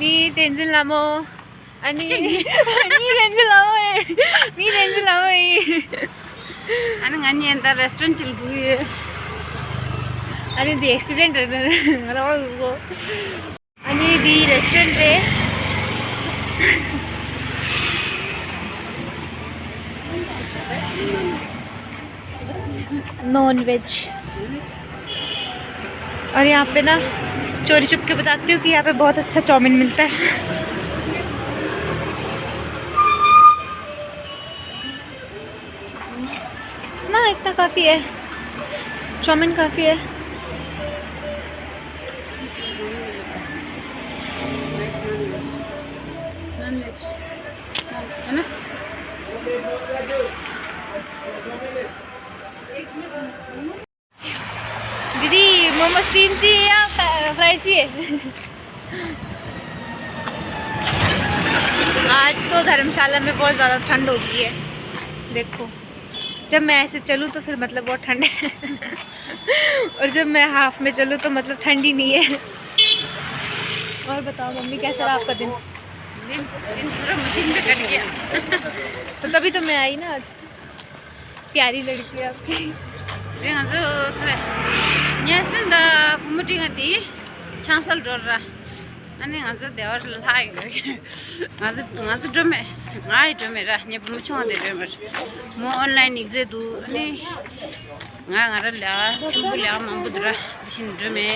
Mi tenzin lamo. Ani mi tenzin lamo. Mi tenzin lamo. Ani ngani enta restaurant chil buye. Ani the accident go. Ani the restaurant re. Non veg. और यहाँ पे ना चोरी छुप के बताती हूँ कि यहाँ पे बहुत अच्छा चाउमीन मिलता है। ना इतना काफ़ी है, चाउमीन काफ़ी है। दीदी मोमो स्टीम चाहिए या फ्राई चाहिए? आज तो धर्मशाला में बहुत ज़्यादा ठंड हो गई है। देखो जब मैं ऐसे चलूँ तो फिर मतलब बहुत ठंड है और जब मैं हाफ में चलूँ तो मतलब ठंडी नहीं है। और बताओ मम्मी कैसा रहा आपका दिन? दिन पूरा मशीन पे कट गया। तो तभी तो मैं आई ना आज। प्यारी लड़की है आपकी। जो यस्मिन दा मुटिंग दी चांसल डोरा अनि जो देवर लाई गाजो डोमे गाय डोमे रा ने मुचो दे डोमे मो ऑनलाइन एग्जे दु अनि गारा ला छिम्बु ला मंबुद्रा दिसिन डोमे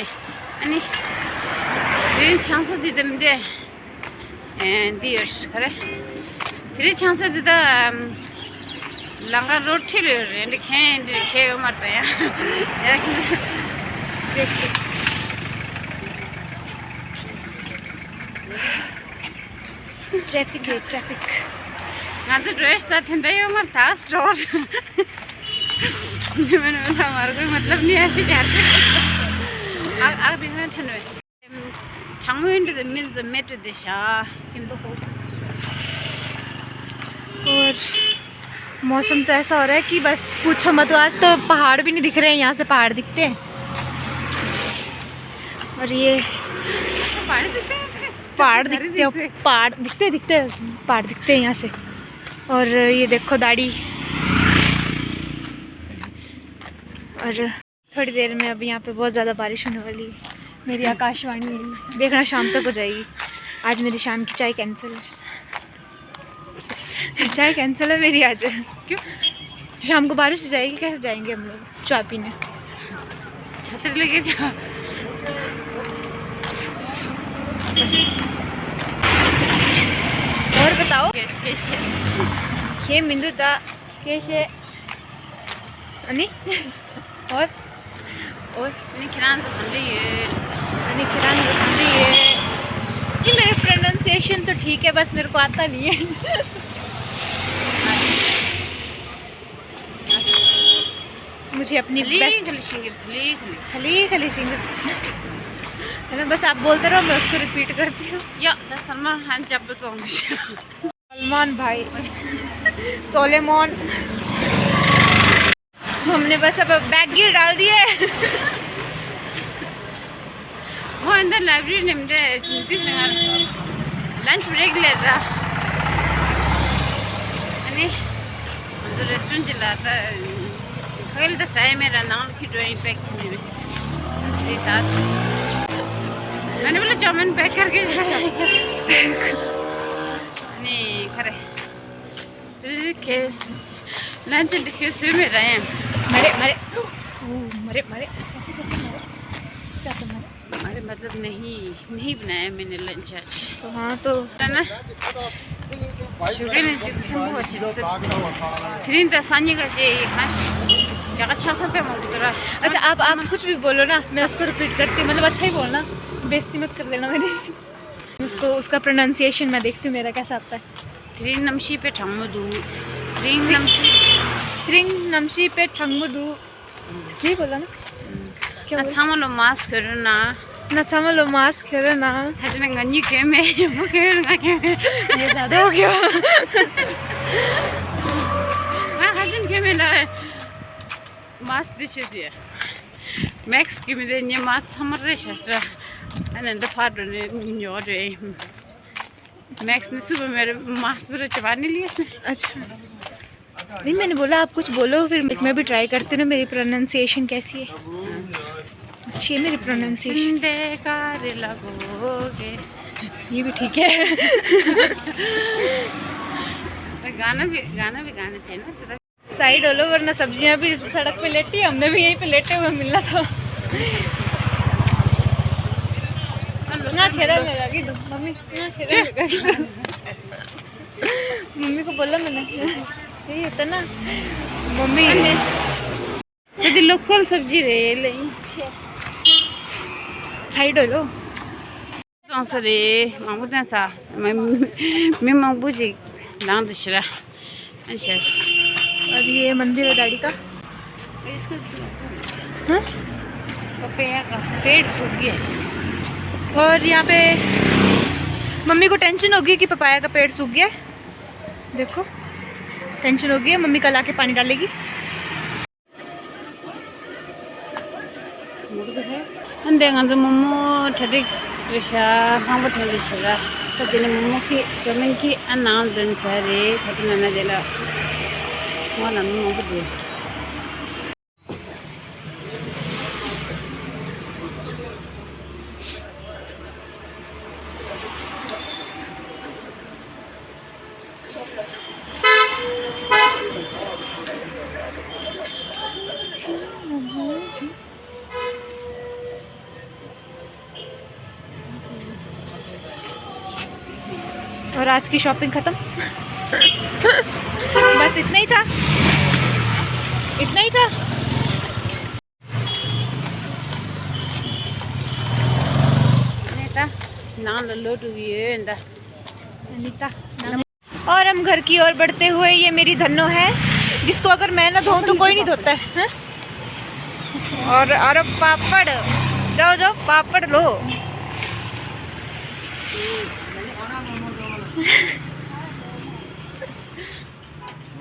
अनि रे चांसल दि दम दे दियर्स करे रे चांसल दि दा लंगा रोड ठिले रे खे मरता है ट्रैफिक है ट्रैफिक। आज ड्रेस था ठंडा ही उमर था स्टोर मैंने बोला हमारा कोई मतलब नहीं ऐसे जाते आग दिन में ठंड में ठंड में मिल जमेट देशा और मौसम तो ऐसा हो रहा है कि बस पूछो मत। आज तो पहाड़ भी नहीं दिख रहे हैं, यहाँ से पहाड़ दिखते हैं। और ये पहाड़ दिखते हैं, पहाड़ दिखते हैं, पहाड़ दिखते हैं यहाँ से। और ये देखो दाढ़ी। और थोड़ी देर में अब यहाँ पे बहुत ज़्यादा बारिश होने वाली है। मेरी आकाशवाणी देखना शाम तक हो जाएगी। आज मेरी शाम की चाय कैंसिल है। चाय कैंसिल है मेरी आज। क्यों? शाम को बारिश हो जाएगी, कैसे जाएंगे हम लोग चाय पीने? छतरी लेके जा। और बताओ कैसे ये मिंदु था कैसे अनि और निखिरान से बन रही है ये मेरे प्रोनाउंसिएशन तो ठीक है, बस मेरे को आता नहीं है। मुझे अपनी बेस्ट खली सिंगर है ना, बस आप बोलते रहो, मैं उसको रिपीट करती हूँ। या सलमान खान जब सलमान भाई सोलेमोन। हमने बस अब बैग गिर डाल दिए। वो अंदर लाइब्रेरी में लंच ब्रेक ले रहा जो रेस्टोरेंट चलाता खगल तो सही मेरा नाम की ड्राइंग पैक चले मैंने बोला चाउमीन पैक करके नहीं खरे लंच लिखे से मेरा है मरे मरे मरे मरे ऐसे करके मरे क्या तो मरे अरे मतलब नहीं बनाया मैंने लंच आज। तो हाँ तो ना शुगर ने जितना बहुत फिर तो सानी का जे खास क्या अच्छा सा पे मोड़ करा। अच्छा आप कुछ भी बोलो ना, मैं उसको रिपीट करती हूँ, मतलब अच्छा ही बोलना, बेइज्जती मत कर देना मेरी। उसको उसका प्रोनाउंसिएशन मैं देखती हूँ मेरा कैसा आता है। थ्रिंग नमशी पे ठंगमुदू नमशी पे ठंगमुदू यही बोला ना? क्या अच्छा malo mask करो ना नचामा लो मास्क खेलो ना हटने गंजी के में वो खेलना के ये ज़्यादा हो गया। हाँ हजन के में लाए मास्क दिच्छे मैक्स के में ये मास्क हमारे शस्त्र अनंत फाड़ ने न्योरे मैक्स ने सुबह मेरे मांस पर चबा नहीं लिया इसने। अच्छा, नहीं मैंने बोला आप कुछ बोलो, फिर मैं भी ट्राई करती हूँ ना मेरी प्रोनाउंसिएशन कैसी है। अच्छी है मेरी प्रोनाउंसिएशन। बेकार लगोगे, ये भी ठीक है। गाना भी गाना चाहिए ना तेरा। साइड होलो वरना सब्जियां भी सड़क पे लेटी, हमने भी यहीं पे लेटे हुए मिलना था। ना ठेरा लगा की दो मम्मी, ना ठेरा लगा की दो। मम्मी को बोला मैंने, यही होता ना मम्मी। यदि लोकल सब्जी रे ले साइड होलो सरे मामुदा सा मैं माबूजी लांग दशरा अच्छा। और ये मंदिर है डैडी का। इसका हाँ? पपैया का पेड़ सूख गया। और यहाँ पे मम्मी को टेंशन होगी कि पपाया का पेड़ सूख गया। देखो टेंशन होगी, मम्मी कल आके पानी डालेगी। अंधेगा तो मोमो ठंडी रिशा खांब ठंडी रिशा तो दिन मोमो की जमीन की अनाम दिन सारे खतना न देला वाला मोमो को दे। और आज की शॉपिंग खत्म। बस इतना ही था, इतना ही था। अनीता नाम लोड हुई है इंदा अनीता। और हम घर की ओर बढ़ते हुए, ये मेरी धन्नो है जिसको अगर मैं ना धोऊं तो कोई नहीं धोता है। और पापड़, जाओ जाओ पापड़ लो।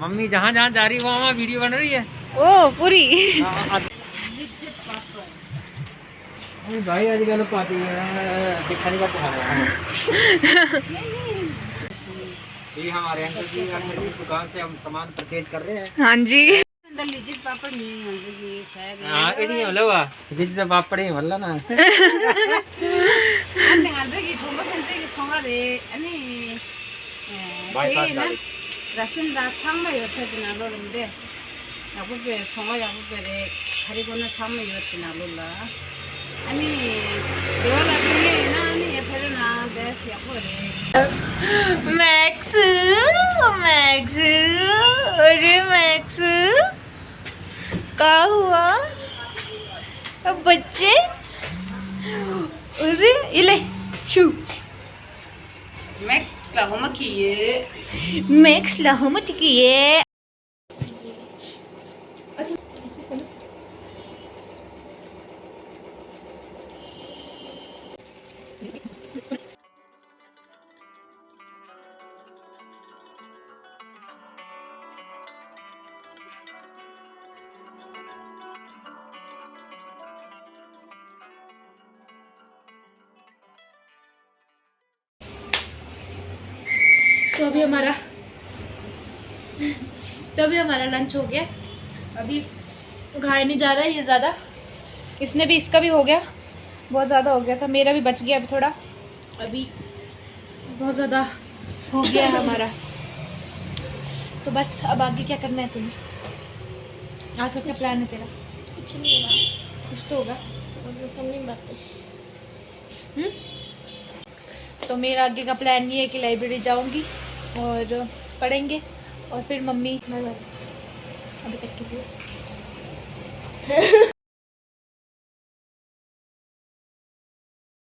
मम्मी जहाँ जहाँ जा रही वहाँ वीडियो बन रही है। ओ पूरी। भाई आजकल पाती दिखा नहीं पाता। ये हमारे अंकल की दुकान से हम सामान परचेज कर रहे हैं। हाँ जी। अंदर लीजिए पापड़ नहीं होंगे ये शायद। हाँ एडी होलो वा जितने पापड़ ही भल्ला ना। अंदर अंदर की ठोंबा अंदर की ठोंगा रे अने बाईपास गाड़ी राशन दा छांग में योथे दिना लो रंदे याबो बे ठोंगा याबो बे रे खारी कोना छांग में योथे ना लो ला अने देवाला के ना अने ये फिर ना दे याबो रे मैक्स, मैक्स, अरे मैक्स क्या हुआ अब बच्चे? अरे इले शू मैक्स लाहोमा किए मैक्स लाहोमा किए। तो अभी हमारा लंच हो गया। अभी खाया नहीं जा रहा है ये ज़्यादा, इसने भी, इसका भी हो गया, बहुत ज़्यादा हो गया था, मेरा भी बच गया अभी थोड़ा, अभी बहुत ज़्यादा हो गया है हमारा। तो बस अब आगे क्या करना है तुम्हें? आज का क्या प्लान है तेरा? कुछ नहीं होगा। कुछ तो होगा। तो मेरा आगे का प्लान ये है कि लाइब्रेरी जाऊंगी और पढ़ेंगे, और फिर मम्मी अभी तक के लिए